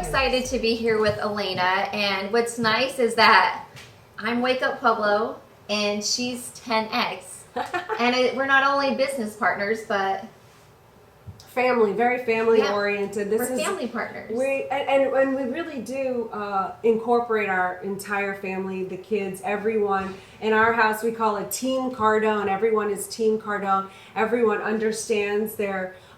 excited to be here with Elena, and what's nice is that I'm Wake Up Pueblo and she's 10X. And we're not only business partners, but family, very family oriented. We're family partners. And we really do incorporate our entire family, the kids, everyone. In our house, we call it Team Cardone. Everyone is Team Cardone. Everyone understands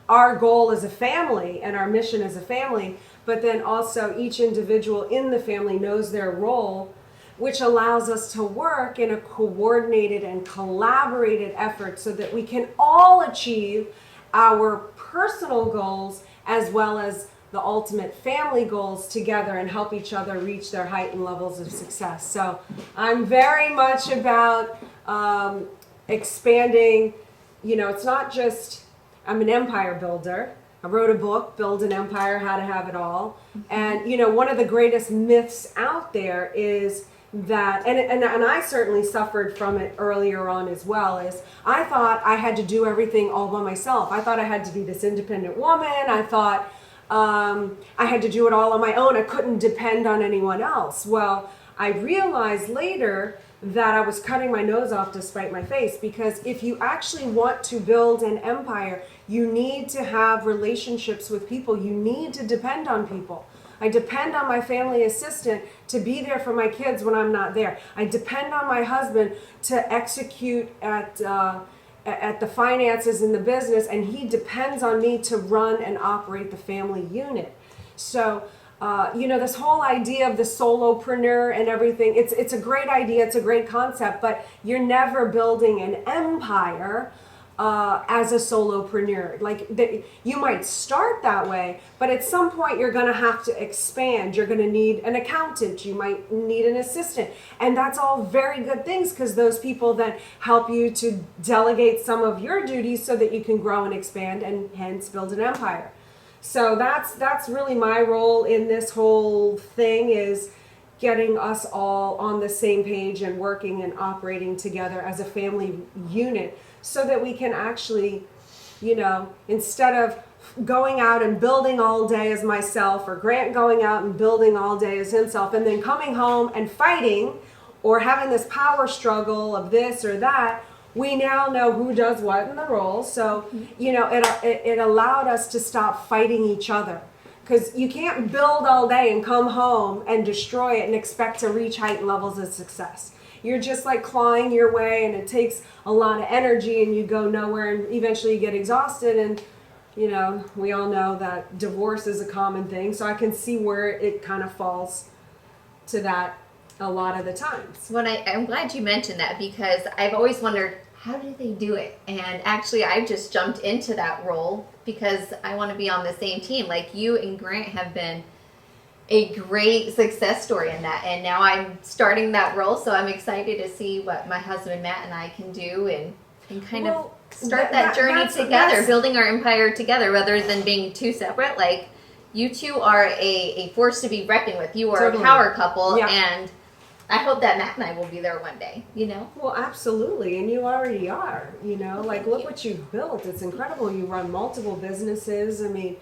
our goal as a family and our mission as a family, but then also each individual in the family knows their role, which allows us to work in a coordinated and collaborated effort so that we can all achieve our personal goals as well as the ultimate family goals together and help each other reach their heightened levels of success. So I'm very much about expanding. It's not just, I'm an empire builder. I wrote a book, Build an Empire, How to Have It All. And one of the greatest myths out there is that, and I certainly suffered from it earlier on as well, is I thought I had to do everything all by myself. I thought I had to be this independent woman. I thought I had to do it all on my own. I couldn't depend on anyone else. Well, I realized later that I was cutting my nose off to spite my face, because if you actually want to build an empire, you need to have relationships with people. You need to depend on people. I depend on my family assistant to be there for my kids when I'm not there. I depend on my husband to execute at the finances in the business, and he depends on me to run and operate the family unit. So, this whole idea of the solopreneur and everything, it's a great idea, it's a great concept, but you're never building an empire as a solopreneur. You might start that way, but at some point you're going to have to expand. You're going to need an accountant. You might need an assistant. And that's all very good things, because those people then help you to delegate some of your duties so that you can grow and expand and hence build an empire. So that's really my role in this whole thing, is getting us all on the same page and working and operating together as a family unit, so that we can actually, instead of going out and building all day as myself, or Grant going out and building all day as himself, and then coming home and fighting or having this power struggle of this or that, we now know who does what in the role. So, it allowed us to stop fighting each other. Because you can't build all day and come home and destroy it and expect to reach heightened levels of success. You're just like clawing your way, and it takes a lot of energy, and you go nowhere, and eventually you get exhausted. And we all know that divorce is a common thing, so I can see where it kind of falls to that a lot of the times. Well, I'm glad you mentioned that, because I've always wondered, how do they do it? And actually, I've just jumped into that role because I want to be on the same team. Like you and Grant have been a great success story in that, and now I'm starting that role, so I'm excited to see what my husband Matt and I can do and kind of start that journey together, building our empire together rather than being two separate. Like, you two are a force to be reckoned with. You are a power couple, and I hope that Matt and I will be there one day, Well, absolutely, and you already are, look what you've built. It's incredible. You run multiple businesses. I mean,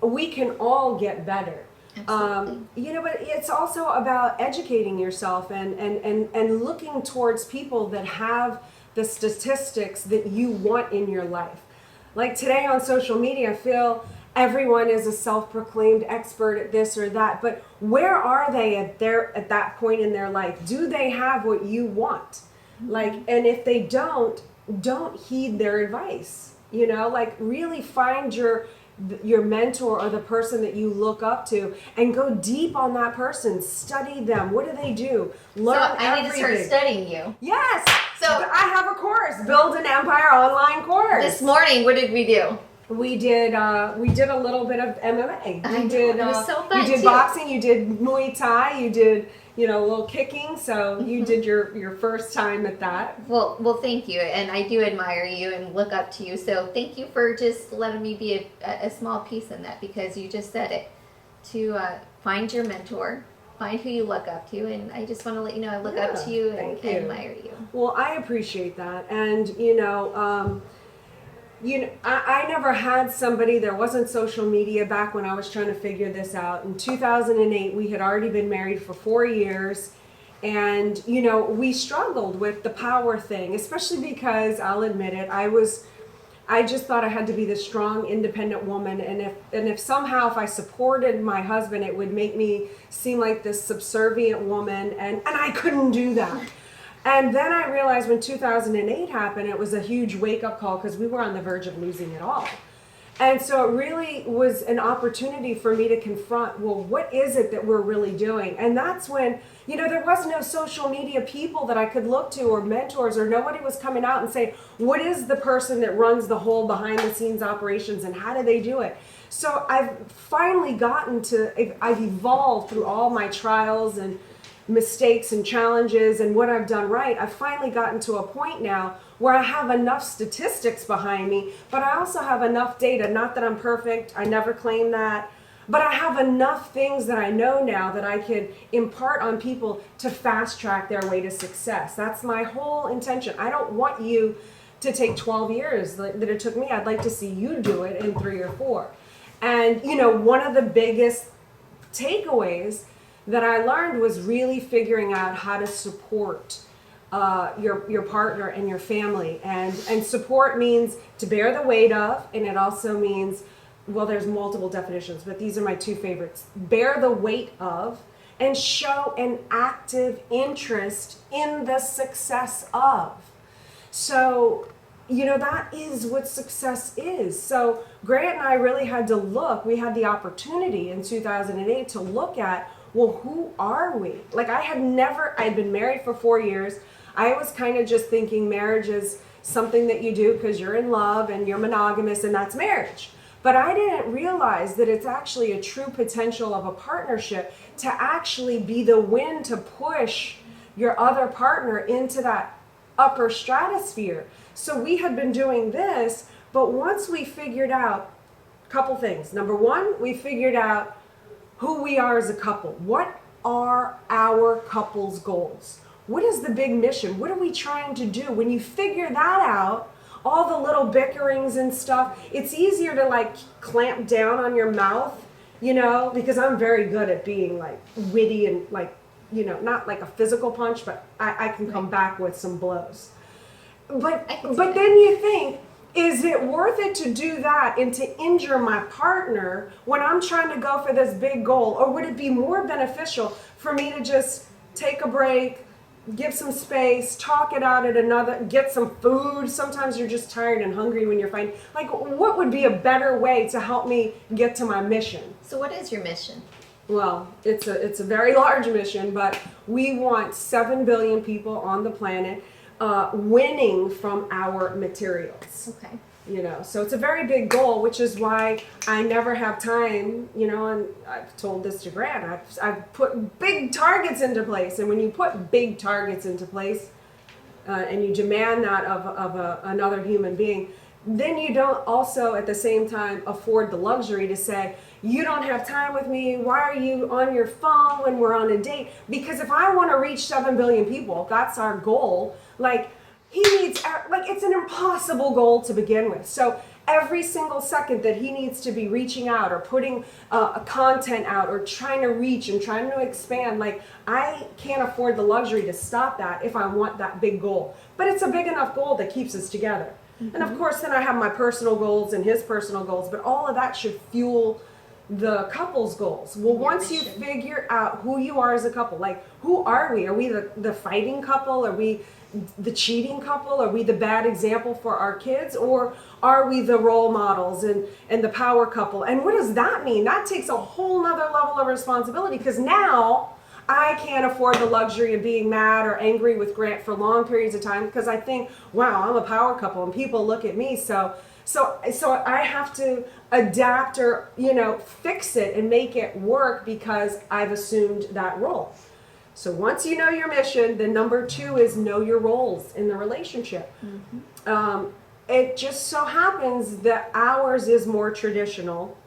we can all get better. But it's also about educating yourself and looking towards people that have the statistics that you want in your life. Like today on social media, I feel everyone is a self-proclaimed expert at this or that, but where are they at that point in their life? Do they have what you want? And if they don't heed their advice. Really find your mentor or the person that you look up to and go deep on that person. Study them. What do they do? Learn everything. I need to start studying you. Yes. So I have a course, Build an Empire online course. This morning, what did we do? We did a little bit of MMA. It was so fun. You did boxing, you did Muay Thai, you did a little kicking. So you did your first time at that. Well, thank you, and I do admire you and look up to you. So thank you for just letting me be a small piece in that, because you just said it, to find your mentor, find who you look up to, and I just want to let you know I look up to you and admire you. Well, I appreciate that, and I never had somebody, there wasn't social media back when I was trying to figure this out. In 2008, we had already been married for 4 years. And, we struggled with the power thing, especially because I'll admit it, I just thought I had to be this strong, independent woman. And if somehow if I supported my husband, it would make me seem like this subservient woman. And I couldn't do that. And then I realized when 2008 happened, it was a huge wake-up call because we were on the verge of losing it all. And so it really was an opportunity for me to confront, well, what is it that we're really doing? And that's when, there was no social media people that I could look to or mentors, or nobody was coming out and saying, what is the person that runs the whole behind the scenes operations and how do they do it? So I've finally I've evolved through all my trials and mistakes and challenges and what I've done right. I've finally gotten to a point now where I have enough statistics behind me, but I also have enough data. Not that I'm perfect, I never claim that, but I have enough things that I know now that I can impart on people to fast track their way to success. That's my whole intention. I don't want you to take 12 years that it took me. I'd like to see you do it in 3 or 4. And one of the biggest takeaways that I learned was really figuring out how to support your partner and your family. And support means to bear the weight of, and it also means, well, there's multiple definitions, but these are my 2 favorites. Bear the weight of and show an active interest in the success of. So, that is what success is. So Grant and I really had to we had the opportunity in 2008 to look at, well, who are we? Like I had been married for 4 years. I was kind of just thinking marriage is something that you do because you're in love and you're monogamous and that's marriage. But I didn't realize that it's actually a true potential of a partnership to actually be the wind to push your other partner into that upper stratosphere. So we had been doing this, but once we figured out a couple things. Number 1, we figured out who we are as a couple. What are our couple's goals? What is the big mission? What are we trying to do? When you figure that out, all the little bickerings and stuff, it's easier to clamp down on your mouth, because I'm very good at being witty and not like a physical punch, but I can come back with some blows. But then you think, is it worth it to do that and to injure my partner when I'm trying to go for this big goal? Or would it be more beneficial for me to just take a break, give some space, talk it out get some food? Sometimes you're just tired and hungry when you're fighting. What would be a better way to help me get to my mission? So what is your mission? Well, it's a very large mission, but we want 7 billion people on the planet winning from our materials. Okay. So it's a very big goal, which is why I never have time, and I've told this to Grant, I've put big targets into place. And when you put big targets into place and you demand that of another human being, then you don't also at the same time afford the luxury to say, you don't have time with me, why are you on your phone when we're on a date? Because if I want to reach 7 billion people, that's our goal, he needs, it's an impossible goal to begin with. So every single second that he needs to be reaching out or putting a content out or trying to reach and trying to expand, I can't afford the luxury to stop that if I want that big goal. But it's a big enough goal that keeps us together. Mm-hmm. And of course, then I have my personal goals and his personal goals, but all of that should fuel the couple's goals. Well, once you figure out who you are as a couple, who are we? Are we the fighting couple? Are we the cheating couple? Are we the bad example for our kids? Or are we the role models and the power couple? And what does that mean? That takes a whole nother level of responsibility, because now I can't afford the luxury of being mad or angry with Grant for long periods of time because I think, wow, I'm a power couple and people look at me. So I have to adapt or, fix it and make it work because I've assumed that role. So once you know your mission, then number 2 is know your roles in the relationship. Mm-hmm. It just so happens that ours is more traditional,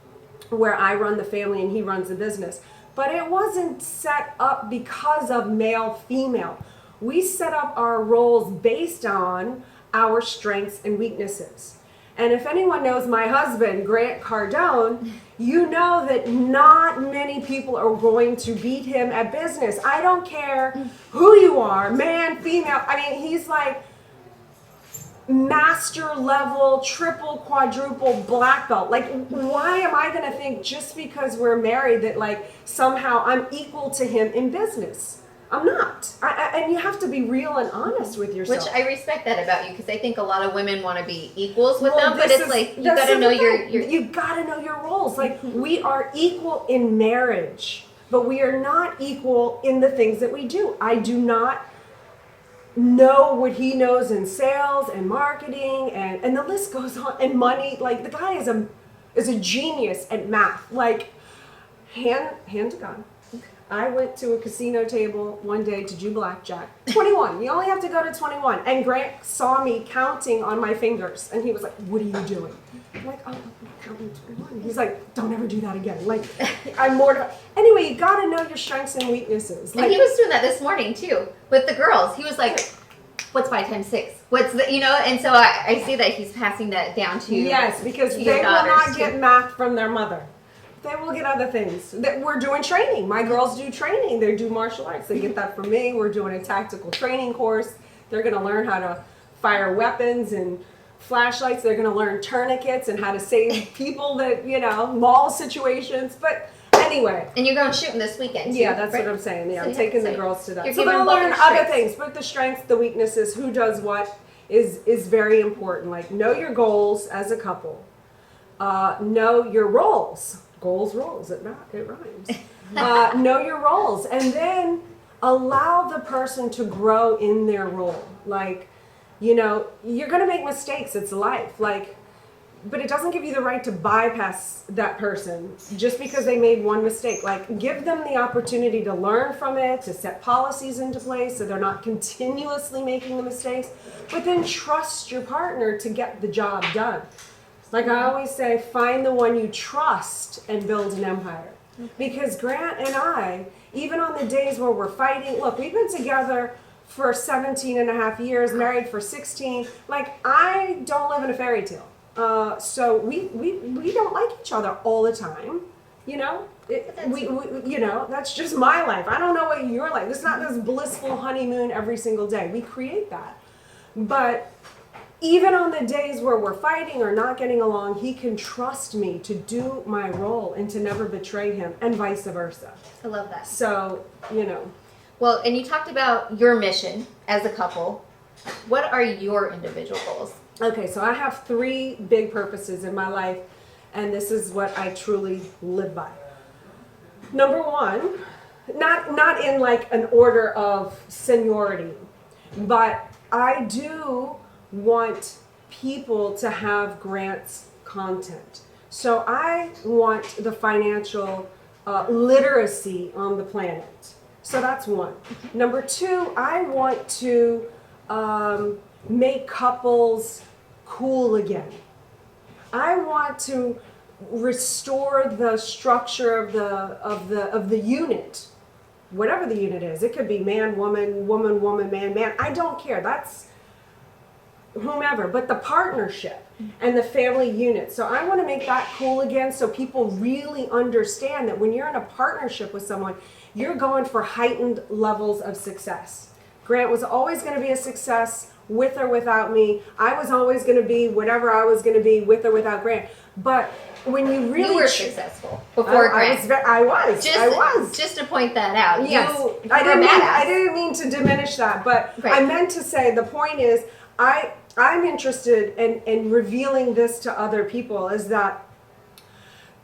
where I run the family and he runs the business. But it wasn't set up because of male-female. We set up our roles based on our strengths and weaknesses. And if anyone knows my husband, Grant Cardone, you know that not many people are going to beat him at business. I don't care who you are, man, female. I mean, he's like master level, triple, quadruple black belt. Like, why am I going to think just because we're married that like somehow I'm equal to him in business? I'm not. And you have to be real and honest with yourself. Which I respect that about you, because I think a lot of women want to be equals with Well, them, but it's like you got to know your you got to know your roles. Like, we are equal in marriage, but we are not equal in the things that we do. I do not know what he knows in sales and marketing, and the list goes on, and money. Like, the guy is a genius at math. Like, hand to God. I went to a casino table one day to do blackjack. 21. You only have to go to 21. And Grant saw me counting on my fingers, and he was like, "What are you doing?" I'm like, "Oh, I'm counting 21." He's like, "Don't ever do that again." Like, I'm mortified. Anyway, you got to know your strengths and weaknesses. Like, and he was doing that this morning too with the girls. He was like, "What's 5 times 6? What's the And so I see that he's passing that down to yes, because to they will not too. get math from their mother. They will get other things. That we're doing training. My girls do training. They do martial arts. They get that from me. We're doing a tactical training course. They're going to learn how to fire weapons and flashlights. They're going to learn tourniquets and how to save people that, mall situations. But anyway. And you're going shooting this weekend too, yeah, that's right? what I'm saying. Yeah, So I'm taking the girls to that. You're So they'll giving both learn your other strengths. things. But the strengths, the weaknesses, who does what is very important. Like, know your goals as a couple. Know your roles. Goals, roles. It rhymes. Know your roles, and then allow the person to grow in their role. Like, you're going to make mistakes. It's life. Like, but it doesn't give you the right to bypass that person just because they made one mistake. Like, give them the opportunity to learn from it, to set policies into place so they're not continuously making the mistakes. But then trust your partner to get the job done. Like I always say, find the one you trust and build an empire. Because Grant and I, even on the days where we're fighting, look, we've been together for 17 and a half years, married for 16. Like, I don't live in a fairy tale. So we don't like each other all the time. That's just my life. I don't know what your life. It's not this blissful honeymoon every single day. We create that. But even on the days where we're fighting or not getting along, he can trust me to do my role and to never betray him, and vice versa. I love that. So, Well, and you talked about your mission as a couple. What are your individual goals? Okay, so I have 3 big purposes in my life, and this is what I truly live by. Number 1, not in like an order of seniority, but I do want people to have Grant's content. So I want the financial literacy on the planet. So that's 1. Number 2, I want to make couples cool again. I want to restore the structure of the unit, whatever the unit is. It could be man, woman, woman, woman, man, man. I don't care. That's whomever, but the partnership and the family unit. So I want to make that cool again, so people really understand that when you're in a partnership with someone, you're going for heightened levels of success. Grant was always going to be a success with or without me. I was always going to be whatever I was going to be with or without Grant. But when you really You were successful before Grant. I was. Just to point that out. Yes. I didn't mean to diminish that, but right. I meant to say the point is I'm interested in revealing this to other people, is that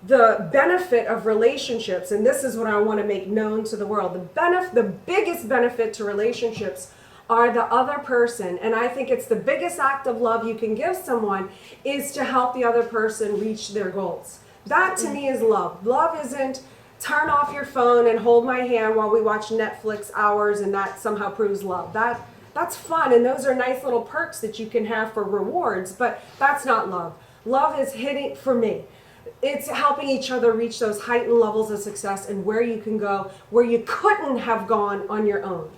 the benefit of relationships, and this is what I want to make known to the world, the biggest benefit to relationships are the other person, and I think it's the biggest act of love you can give someone, is to help the other person reach their goals. That to me is love. Love isn't turn off your phone and hold my hand while we watch Netflix hours and that somehow proves love. That's fun, and those are nice little perks that you can have for rewards, but that's not love. Love is hitting, for me, it's helping each other reach those heightened levels of success and where you can go, where you couldn't have gone on your own.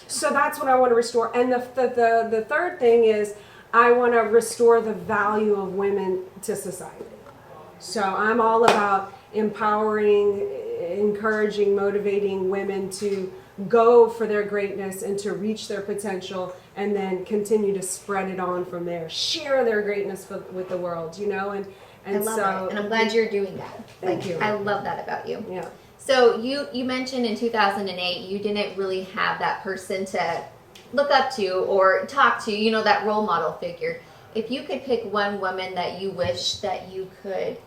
So that's what I want to restore. And the third thing is, I want to restore the value of women to society. So I'm all about empowering, encouraging, motivating women to go for their greatness and to reach their potential, and then continue to spread it on from there. Share their greatness with the world, you know, and I love so it, and I'm glad you're doing that. Thank you. I love that about you. Yeah. So you mentioned in 2008 you didn't really have that person to look up to or talk to, you know, that role model figure. If you could pick one woman that you wish that you could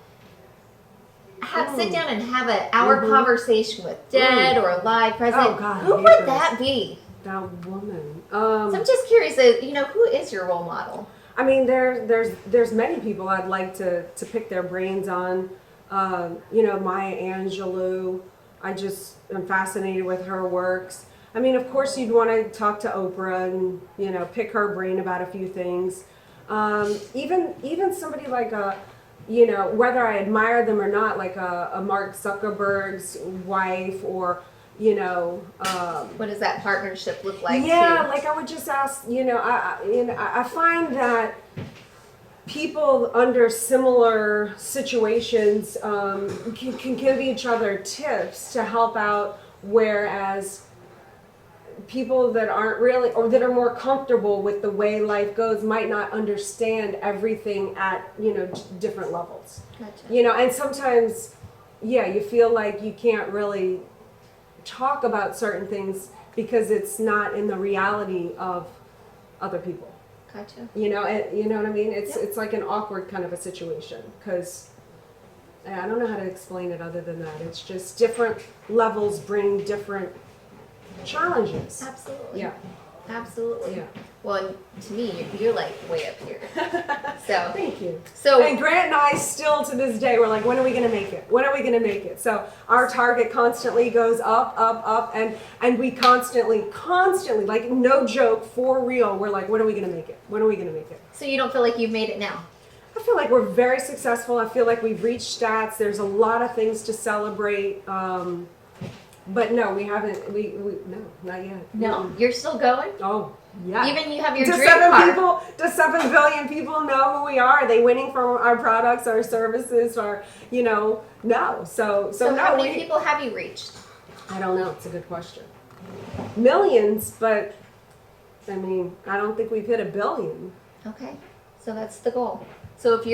sit down and have an hour conversation with, dead or alive, present, Oh, God, who would that be? That woman. So I'm just curious, you know, who is your role model? I mean, there's many people I'd like to pick their brains on. You know, Maya Angelou. I'm fascinated with her works. I mean, of course, you'd want to talk to Oprah and, you know, pick her brain about a few things. Even somebody like you know, whether I admire them or not, like a Mark Zuckerberg's wife, or, you know, what does that partnership look like? Yeah, like I would just ask, you know, I find that people under similar situations can give each other tips to help out, whereas people that aren't really, or that are more comfortable with the way life goes, might not understand everything at, you know, different levels. Gotcha. You know, and sometimes, yeah, you feel like you can't really talk about certain things because it's not in the reality of other people. Gotcha. You know, you know what I mean? It's like an awkward kind of a situation, because I don't know how to explain it other than that. It's just different levels bring different challenges. Absolutely. Yeah. Absolutely. Yeah. Well, to me, you're like way up here. So Thank you. So and Grant and I still to this day, we're like, when are we going to make it? When are we going to make it? So our target constantly goes up, up, up, and we constantly, like, no joke, for real, we're like, when are we going to make it? When are we going to make it? So you don't feel like you've made it now? I feel like we're very successful. I feel like we've reached stats. There's a lot of things to celebrate. But no, we haven't. No, not yet. No, you're still going. Oh, yeah. Even you have your Do dream 7 car. do 7 billion people know who we are? Are they winning from our products, our services, or, you know? No. So no. How many people have you reached? I don't know. It's a good question. Millions, but I mean, I don't think we've hit 1 billion. Okay, so that's the goal. So if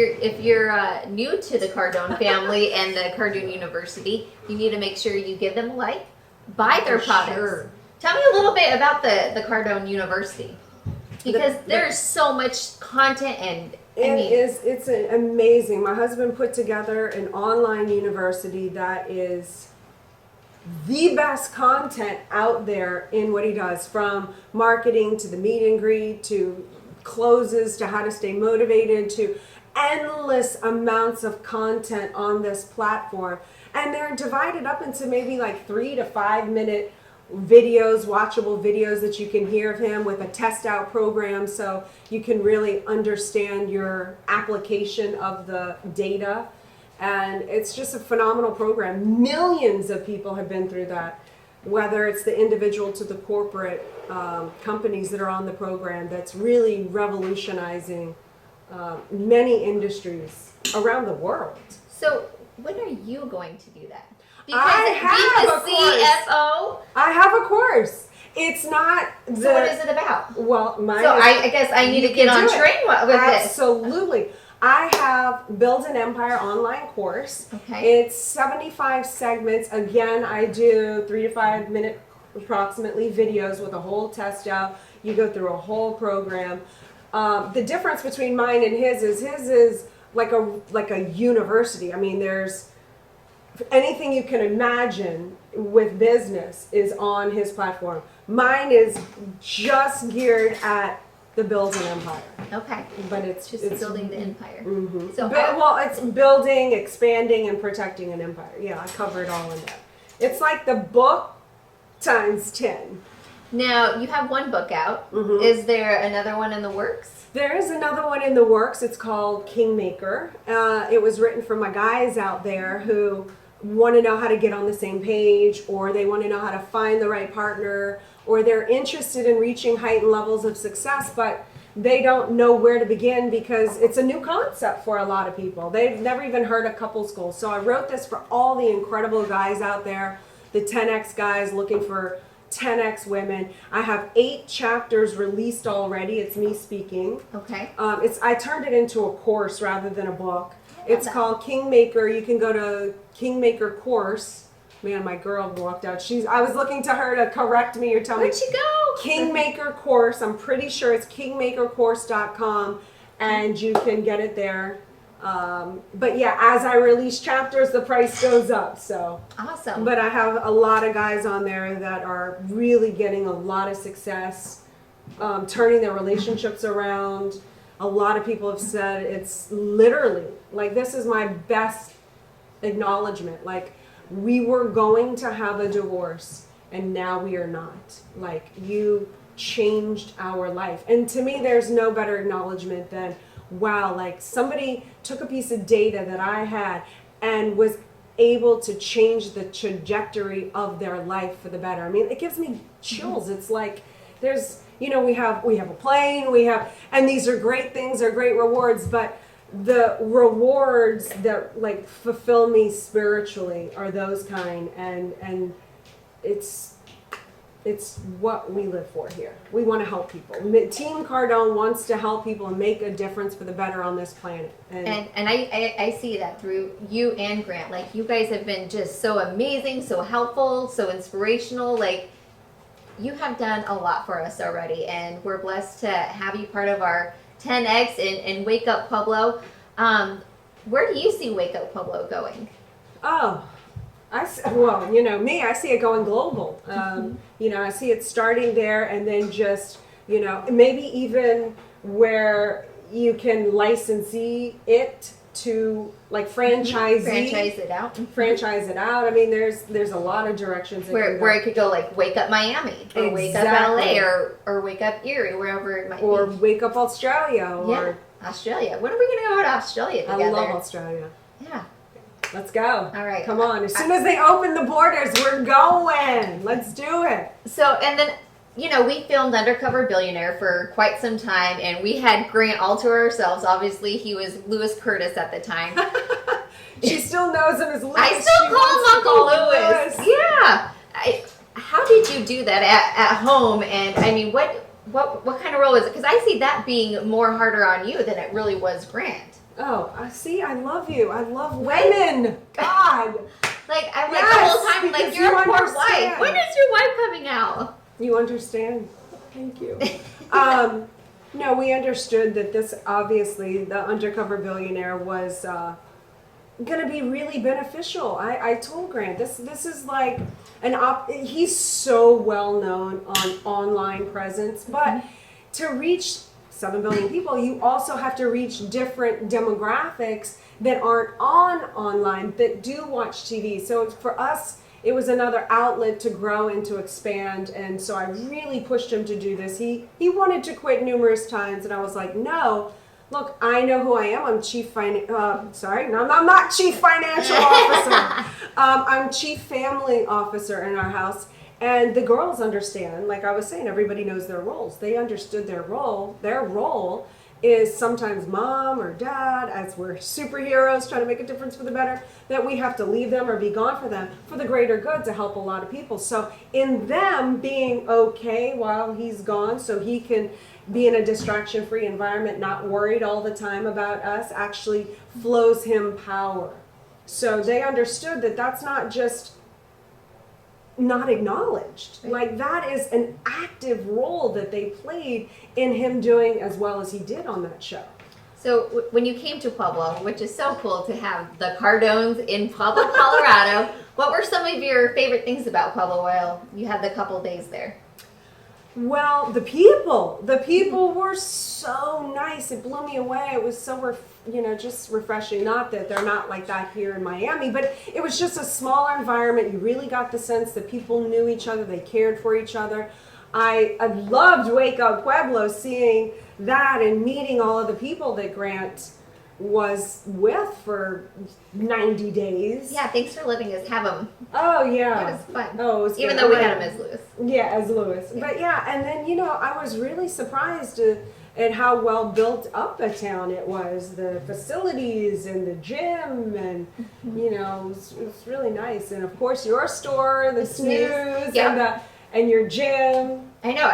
you're new to the Cardone family and the Cardone University, you need to make sure you give them a like, buy their products. Sure. Tell me a little bit about the Cardone University, because there's so much content, and it's amazing. My husband put together an online university that is the best content out there in what he does, from marketing to the meet and greet to closes to how to stay motivated to endless amounts of content on this platform. And they're divided up into maybe like 3 to 5 minute videos, watchable videos that you can hear of him, with a test out program so you can really understand your application of the data. And it's just a phenomenal program. Millions of people have been through that, whether it's the individual to the corporate companies that are on the program. That's really revolutionizing many industries around the world. So when are you going to do that? Because I have being a CFO. I have a course. It's not. So what is it about? Well, mine. So is, I guess I need to get on train with this. Absolutely. I have Build an Empire online course. Okay. It's 75 segments. Again, I do 3 to 5 minute approximately videos with a whole test out. You go through a whole program. The difference between mine and his is like a university. I mean, there's anything you can imagine with business is on his platform. Mine is just geared at the Build an Empire. Okay. But it's building the empire. Mm-hmm. So it's building, expanding, and protecting an empire. Yeah, I cover it all in there. It's like the book times 10. Now, you have one book out. Mm-hmm. Is there another one in the works? There is another one in the works. It's called Kingmaker. It was written for my guys out there who want to know how to get on the same page, or they want to know how to find the right partner, or they're interested in reaching heightened levels of success, but they don't know where to begin because it's a new concept for a lot of people. They've never even heard of couples goals. So I wrote this for all the incredible guys out there, the 10X guys looking for 10X women. I have 8 chapters released already. It's me speaking. Okay. I turned it into a course rather than a book. It's that. called Kingmaker. You can go to Kingmaker course. Man, my girl walked out. I was looking to her to correct me or tell me. Where'd she go? Kingmaker course. I'm pretty sure it's kingmakercourse.com, and you can get it there. But yeah, as I release chapters, the price goes up. So awesome. But I have a lot of guys on there that are really getting a lot of success, turning their relationships around. A lot of people have said it's literally like, this is my best acknowledgement. Like, we were going to have a divorce and now we are not. Like, you changed our life. And to me, there's no better acknowledgement than, wow, like somebody took a piece of data that I had and was able to change the trajectory of their life for the better. I mean, it gives me chills. It's like, there's, we have a plane, and these are great things, they're great rewards, but the rewards that like fulfill me spiritually are those kind, and it's what we live for here. We want to help people. Team Cardone wants to help people and make a difference for the better on this planet. And I see that through you and Grant. Like, you guys have been just so amazing, so helpful, so inspirational. Like, you have done a lot for us already, and we're blessed to have you part of our 10X and Wake Up Pueblo. Where do you see Wake Up Pueblo going? Oh, I see it going global. I see it starting there, and then just, maybe even where you can licensee it to like franchise it out. Franchise it out. I mean, there's a lot of directions where it could go, like Wake Up Miami, or Wake Up LA, or Wake Up Erie, wherever it might be. Or Wake Up Australia. Or Australia. When are we going to go to Australia together? I love Australia. Yeah. Let's go. All right. Come on. As soon as they open the borders, we're going. Let's do it. So, and then, we filmed Undercover Billionaire for quite some time, and we had Grant all to ourselves. Obviously, he was Lewis Curtis at the time. She still knows him as Lewis. I still call him Uncle Lewis. Yeah. How did you do that at home? And I mean, what kind of role is it? Because I see that being more harder on you than it really was Grant. Oh, I see. I love you. I love women. God. Like, I'm like, the whole time, like, you're a poor wife. When is your wife coming out? You understand? Thank you. No, we understood that this, obviously, the Undercover Billionaire was going to be really beneficial. I told Grant, this is like he's so well known on online presence, but to reach 7 billion people, you also have to reach different demographics that aren't online, that do watch TV. So for us, it was another outlet to grow and to expand. And so I really pushed him to do this. He wanted to quit numerous times, and I was like, no, look, I know who I am. I'm I'm not Chief Financial Officer. I'm Chief Family Officer in our house. And the girls understand, like I was saying, everybody knows their roles. They understood their role. Their role is sometimes mom or dad, as we're superheroes trying to make a difference for the better, that we have to leave them or be gone for them for the greater good to help a lot of people. So in them being okay while he's gone, so he can be in a distraction-free environment, not worried all the time about us, actually flows him power. So they understood that that's not just not acknowledged. Like, that is an active role that they played in him doing as well as he did on that show. So when you came to Pueblo, which is so cool to have the Cardones in Pueblo, Colorado, what were some of your favorite things about Pueblo while you had the couple days there? Well, the people were so nice. It blew me away. It was so, just refreshing. Not that they're not like that here in Miami, but it was just a smaller environment. You really got the sense that people knew each other. They cared for each other. I loved Wake Up Pueblo, seeing that and meeting all of the people that Grant was with for 90 days. Yeah, thanks for letting us have him. Oh, yeah. It was fun. Oh, it was Even though we had him as Lewis. Yeah, as Lewis. Yeah. But yeah, and then, I was really surprised and how well built up a town it was, the facilities and the gym, and you know, it was really nice. And of course your store, the snooze, Yep. and your gym. I know.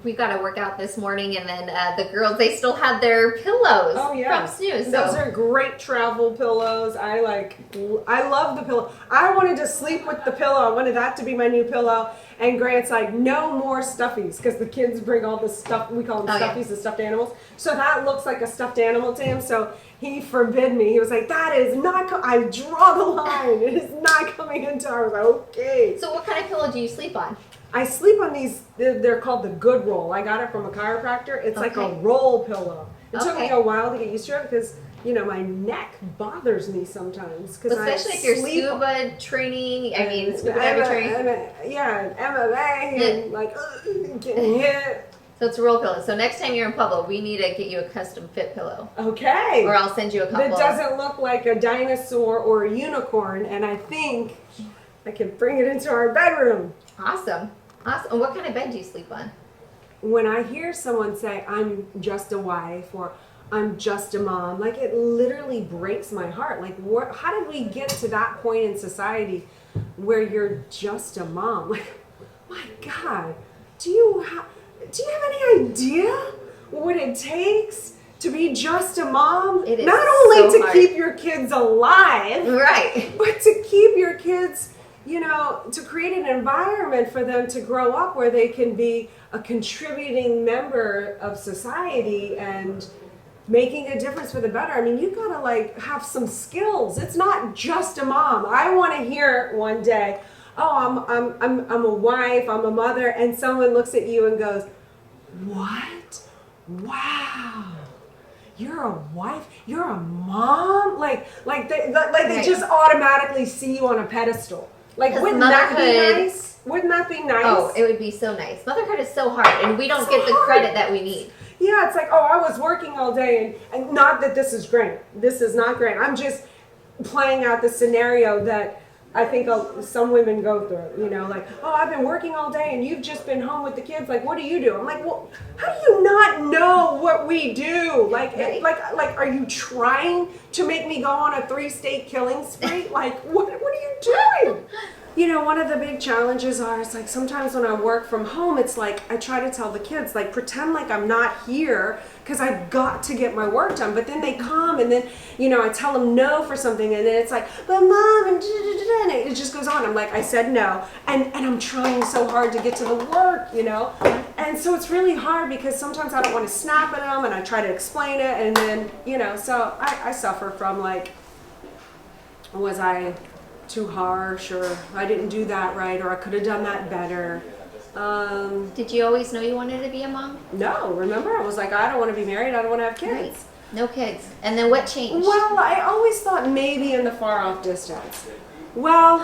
We got to work out this morning, and then the girls, they still had their pillows from Snooze. So. Those are great travel pillows. I love the pillow. I wanted to sleep with the pillow. I wanted that to be my new pillow. And Grant's like, no more stuffies, because the kids bring all this stuff. We call them stuffies, the stuffed animals. So that looks like a stuffed animal to him. So he forbid me. He was like, that is not. I draw the line. It is not coming into ours. Okay. So what kind of pillow do you sleep on? I sleep on these, they're called the Good Roll. I got it from a chiropractor. It's like a roll pillow. It took me a while to get used to it because, you know, my neck bothers me sometimes. Especially if you're scuba training, I mean, scuba diving training. MMA and like getting hit. So it's a roll pillow. So next time you're in Pueblo, we need to get you a custom fit pillow. Okay. Or I'll send you a couple. That doesn't look like a dinosaur or a unicorn, and I think I can bring it into our bedroom. Awesome. Awesome. And what kind of bed do you sleep on? When I hear someone say, I'm just a wife, or I'm just a mom, like it literally breaks my heart. Like, how did we get to that point in society where you're just a mom? Like, my God, do you have any idea what it takes to be just a mom? It is not only so to hard. Keep your kids alive, right, but to keep your kids, you know, to create an environment for them to grow up where they can be a contributing member of society and making a difference for the better. I mean, you gotta like have some skills. It's not just a mom. I want to hear one day, oh, I'm a wife, I'm a mother, and someone looks at you and goes, what? Wow. You're a wife? You're a mom? Like they just automatically see you on a pedestal. Like, wouldn't that be nice? Wouldn't that be nice? Oh, it would be so nice. Motherhood is so hard, and we don't get the credit that we need. Yeah, it's like, oh, I was working all day, and not that this is great. This is not great. I'm just playing out the scenario that I think some women go through, you know, like, oh, I've been working all day, and you've just been home with the kids. Like, what do you do? I'm like, well, how do you not know what we do? Like, right. like, are you trying to make me go on a 3-state killing spree? Like, what are you doing? You know, one of the big challenges is like sometimes when I work from home, it's like I try to tell the kids, like, pretend like I'm not here because I've got to get my work done. But then they come and then, you know, I tell them no for something and then it's like, but mom, and it just goes on. I'm like, I said no. And I'm trying so hard to get to the work, you know. And so it's really hard because sometimes I don't want to snap at them and I try to explain it. And then, you know, so I suffer from like, was I too harsh, or I didn't do that right, or I could have done that better. Did you always know you wanted to be a mom? No, remember? I was like, I don't want to be married, I don't want to have kids. Right. No kids. And then what changed? Well, I always thought maybe in the far off distance. Well,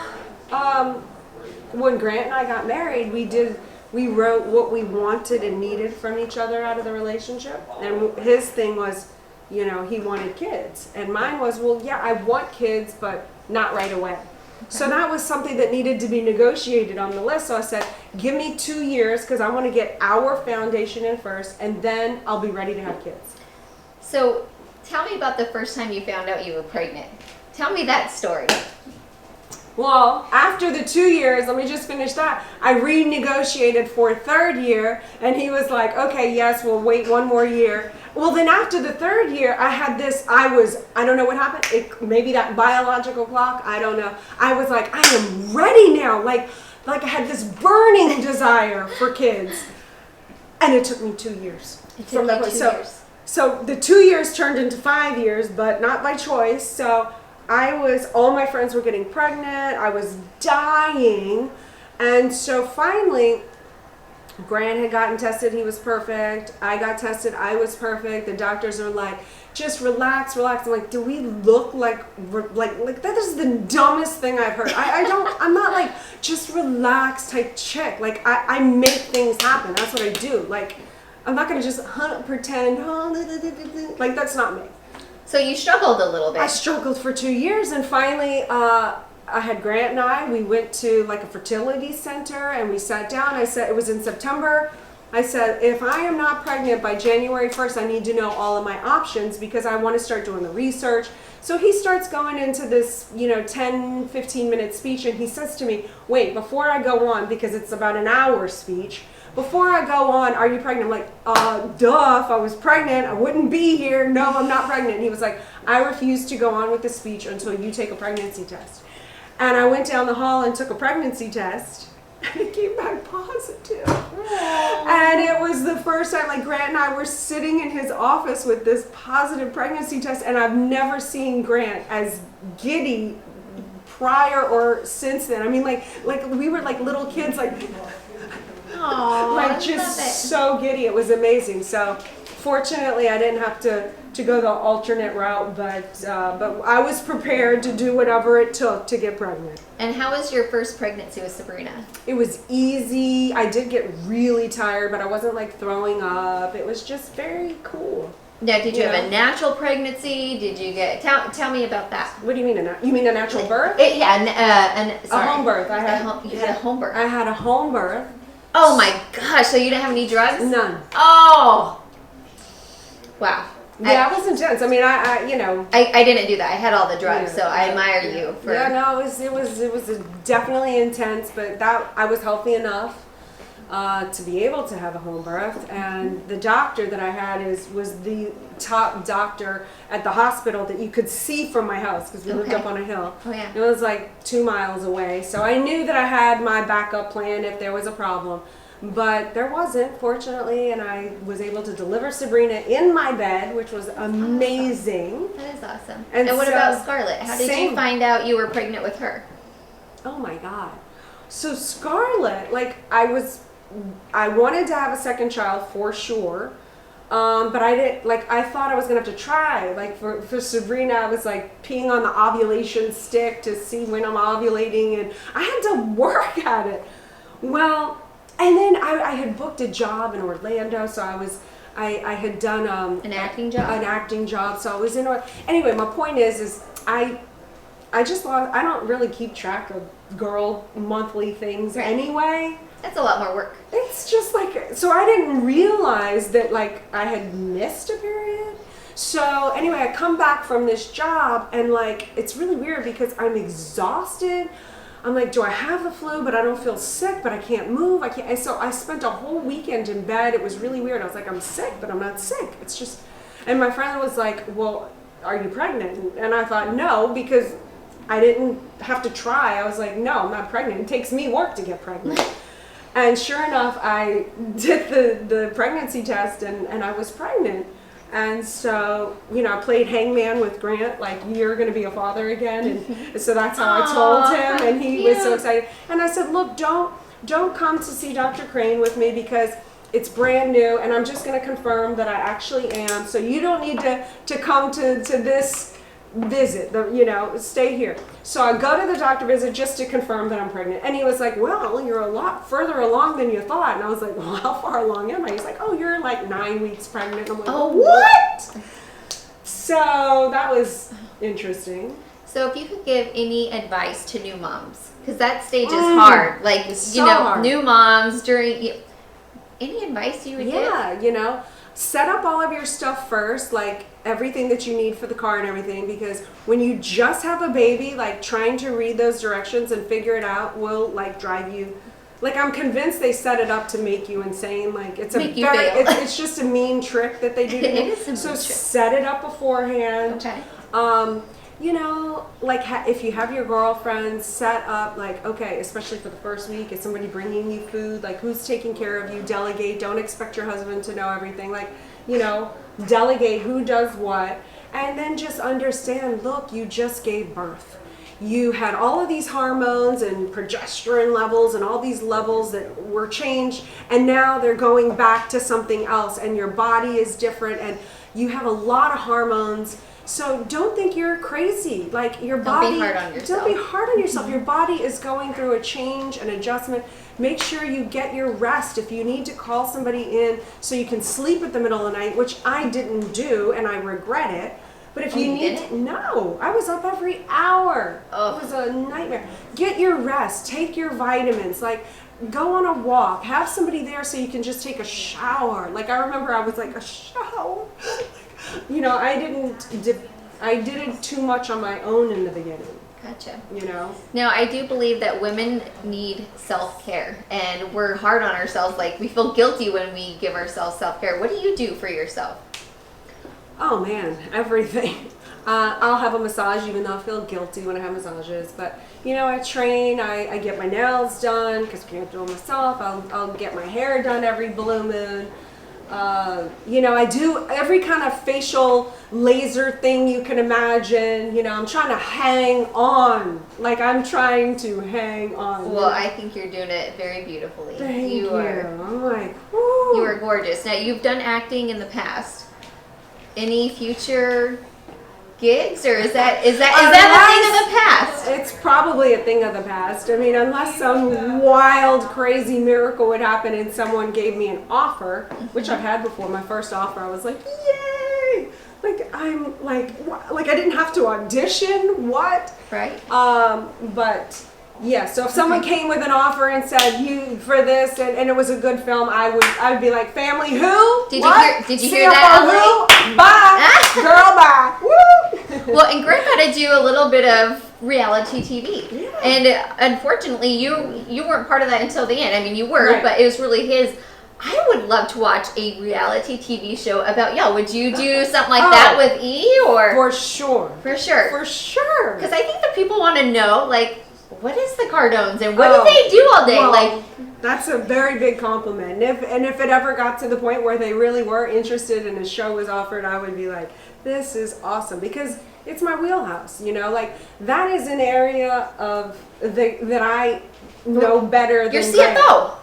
when Grant and I got married, we wrote what we wanted and needed from each other out of the relationship. And his thing was, you know, he wanted kids. And mine was, well, yeah, I want kids, but not right away. So that was something that needed to be negotiated on the list. So I said, give me 2 years because I want to get our foundation in first, and then I'll be ready to have kids. So tell me about the first time you found out you were pregnant. Tell me that story. Well, after the 2 years, let me just finish that. I renegotiated for a 3rd year, and he was like, okay, yes, we'll wait 1 more year. Well, then after the 3rd year, I had this, I don't know what happened. Maybe that biological clock, I don't know. I was like, I am ready now. Like I had this burning desire for kids. And it took me 2 years. It took me 2 years. So the 2 years turned into 5 years, but not by choice. So all my friends were getting pregnant. I was dying. And so finally, Grant had gotten tested, he was perfect. I got tested, I was perfect. The doctors are like, just relax. I'm like, do we look like that is the dumbest thing I've heard. I'm not like just relax type chick. Like I make things happen. That's what I do. Like I'm not gonna just pretend, like that's not me. So you struggled a little bit. I struggled for 2 years, and finally, I had Grant and we went to like a fertility center and we sat down. I said, it was in September. I said, if I am not pregnant by January 1st, I need to know all of my options because I want to start doing the research. So he starts going into this, 10, 15-minute speech, and he says to me, wait, before I go on, because it's about an hour speech, before I go on, are you pregnant? I'm like, duh, if I was pregnant, I wouldn't be here. No, I'm not pregnant. And he was like, I refuse to go on with the speech until you take a pregnancy test. And I went down the hall and took a pregnancy test, and it came back positive. And it was the first time, like Grant and I were sitting in his office with this positive pregnancy test, and I've never seen Grant as giddy prior or since then. I mean, like we were like little kids, like, Aww, like just so giddy. It was amazing. So fortunately, I didn't have to go the alternate route, but I was prepared to do whatever it took to get pregnant. And how was your first pregnancy with Sabrina? It was easy. I did get really tired, but I wasn't like throwing up. It was just very cool. Now, did you have a natural pregnancy? Did you get? Tell me about that. What do you mean? You mean a natural birth? Sorry. A home birth. You had a home birth. I had a home birth. Oh my gosh! So you didn't have any drugs? None. Oh. Wow. Yeah, it was intense. I mean, I didn't do that. I had all the drugs, so I admire you for. Yeah, no, it was definitely intense, but that I was healthy enough to be able to have a home birth, and the doctor that I had was the top doctor at the hospital that you could see from my house because we lived up on a hill. Oh yeah. It was like 2 miles away, so I knew that I had my backup plan if there was a problem. But there wasn't, fortunately, and I was able to deliver Sabrina in my bed, which was amazing. That is awesome. And what so, about Scarlett? How did you find out you were pregnant with her? Oh my God. So Scarlett, like I wanted to have a second child for sure. But I didn't, like, I thought I was going to have to try. Like for Sabrina, I was like peeing on the ovulation stick to see when I'm ovulating, and I had to work at it. Well, and then I had booked a job in Orlando, so I had done an acting job. An acting job, so I was in. Anyway, my point is I just lost. I don't really keep track of girl monthly things anyway. That's a lot more work. It's just like, so I didn't realize that like I had missed a period. So anyway, I come back from this job and like it's really weird because I'm exhausted. I'm like, do I have the flu? But I don't feel sick, but I can't move. I can't. And so I spent a whole weekend in bed. It was really weird. I was like, I'm sick, but I'm not sick. It's just, and my friend was like, well, are you pregnant? And I thought, no, because I didn't have to try. I was like, no, I'm not pregnant. It takes me work to get pregnant. And sure enough, I did the pregnancy test and I was pregnant. And so, I played hangman with Grant, like, you're going to be a father again. And so that's how I told him, and he was so excited. And I said, look, don't come to see Dr. Crane with me because it's brand new, and I'm just going to confirm that I actually am. So you don't need to come to this visit, stay here. So I go to the doctor visit just to confirm that I'm pregnant. And he was like, well, you're a lot further along than you thought. And I was like, well, how far along am I? He's like, oh, you're like 9 weeks pregnant. I'm like, oh, what? So that was interesting. So if you could give any advice to new moms, because that stage is hard. Like, hard. New moms during, any advice you would give? Yeah, set up all of your stuff first, like everything that you need for the car and everything, because when you just have a baby, like trying to read those directions and figure it out will like drive you. Like I'm convinced they set it up to make you insane. Like it's it's just a mean trick that they do. It is a mean trick. Set it up beforehand. Okay. Like if you have your girlfriends set up, like, okay, especially for the first week, is somebody bringing you food? Like, who's taking care of you? Delegate. Don't expect your husband to know everything. Like, delegate who does what. And then just understand, look, you just gave birth. You had all of these hormones and progesterone levels and all these levels that were changed, and now they're going back to something else, and your body is different, and you have a lot of hormones. So don't think you're crazy. Like your body. Don't be hard on yourself. Don't be hard on yourself. Your body is going through a change, an adjustment. Make sure you get your rest. If you need to call somebody in so you can sleep at the middle of the night, which I didn't do and I regret it. But if you need to, no, I was up every hour. It was a nightmare. Get your rest. Take your vitamins. Like go on a walk, have somebody there so you can just take a shower. Like I remember I was like, a shower? You know, I did too much on my own in the beginning. Gotcha. You know? Now, I do believe that women need self-care, and we're hard on ourselves. Like, we feel guilty when we give ourselves self-care. What do you do for yourself? Oh man, everything. I'll have a massage even though I feel guilty when I have massages. But, you know, I train, I get my nails done because I can't do them myself. I'll get my hair done every blue moon. You know, I do every kind of facial laser thing you can imagine. You know, I'm trying to hang on. Like I'm trying to hang on. Well, I think you're doing it very beautifully. Thank you. I'm like, you are gorgeous. Now, you've done acting in the past. Any future gigs, or is that a thing of the past? It's probably a thing of the past. I mean, unless some wild, crazy miracle would happen and someone gave me an offer, which I've had before. My first offer, I was like, yay! Like I'm like I didn't have to audition. What? Right. But yeah. So if someone came with an offer and said you for this, and it was a good film, I'd be like, family who? Did what? you hear that? Who? Bye, girl. Bye. Woo. Well, and Greg got to do a little bit of reality TV, Yeah. and unfortunately, you weren't part of that until the end. I mean, you were, Right. but it was really his. I would love to watch a reality TV show about y'all. Would you do something like that with E, or For sure. For sure. For sure. Because I think that people want to know, like, what is the Cardones and what do they do all day? Well, like, that's a very big compliment. And if it ever got to the point where they really were interested and a show was offered, I would be like, this is awesome, because it's my wheelhouse. You know, like that is an area of that I know better than your CFO.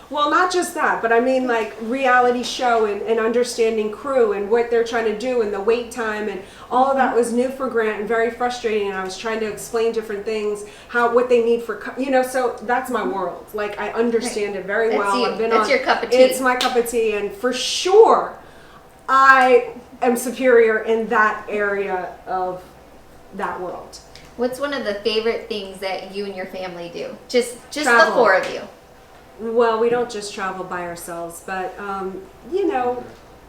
Well, not just that, but I mean like reality show and understanding crew and what they're trying to do and the wait time and all of that was new for Grant and very frustrating. And I was trying to explain different things, what they need for, you know, so that's my world. Like I understand it very That's well. you. I've been That's on, your cup of tea. It's my cup of tea, and for sure, I am superior in that area of that world. What's one of the favorite things that you and your family do? Just Travel. the four of you. Well, we don't just travel by ourselves, but you know,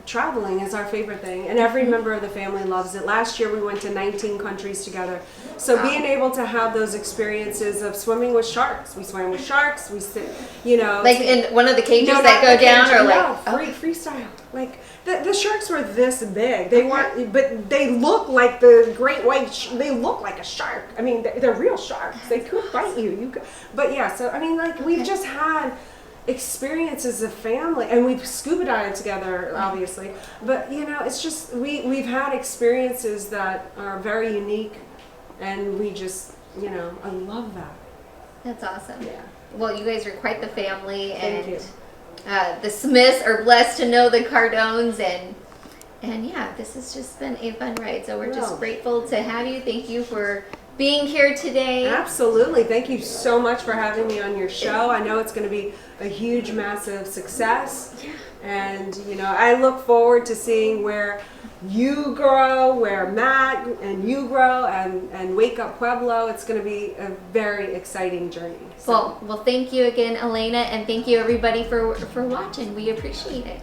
traveling is our favorite thing, and every member of the family loves it. Last year we went to 19 countries together, so Wow. being able to have those experiences of swimming with sharks, we swam with sharks, we sit, you know, Like in one of the cages no, that not go the down, cage, or no, like freestyle. Like the sharks were this big. They weren't, but they look like the great white. They look like a shark. I mean, they're real sharks. They could bite you. You could, but yeah. So I mean, like we've just had experiences of family, and we've scuba dived together, obviously. But you know, it's just we've had experiences that are very unique, and we just, you know, I love that. That's awesome. Yeah. Well, you guys are quite the family, Thank and you. the Smiths are blessed to know the Cardones, and yeah, this has just been a fun ride. So we're just Well. grateful to have you. Thank you for being here today. Absolutely. Thank you so much for having me on your show. I know it's going to be a huge, massive success. Yeah. And, you know, I look forward to seeing where you grow, where Matt and you grow, and Wake Up Pueblo. It's going to be a very exciting journey. So. Well, thank you again, Elena, and thank you everybody for watching. We appreciate it.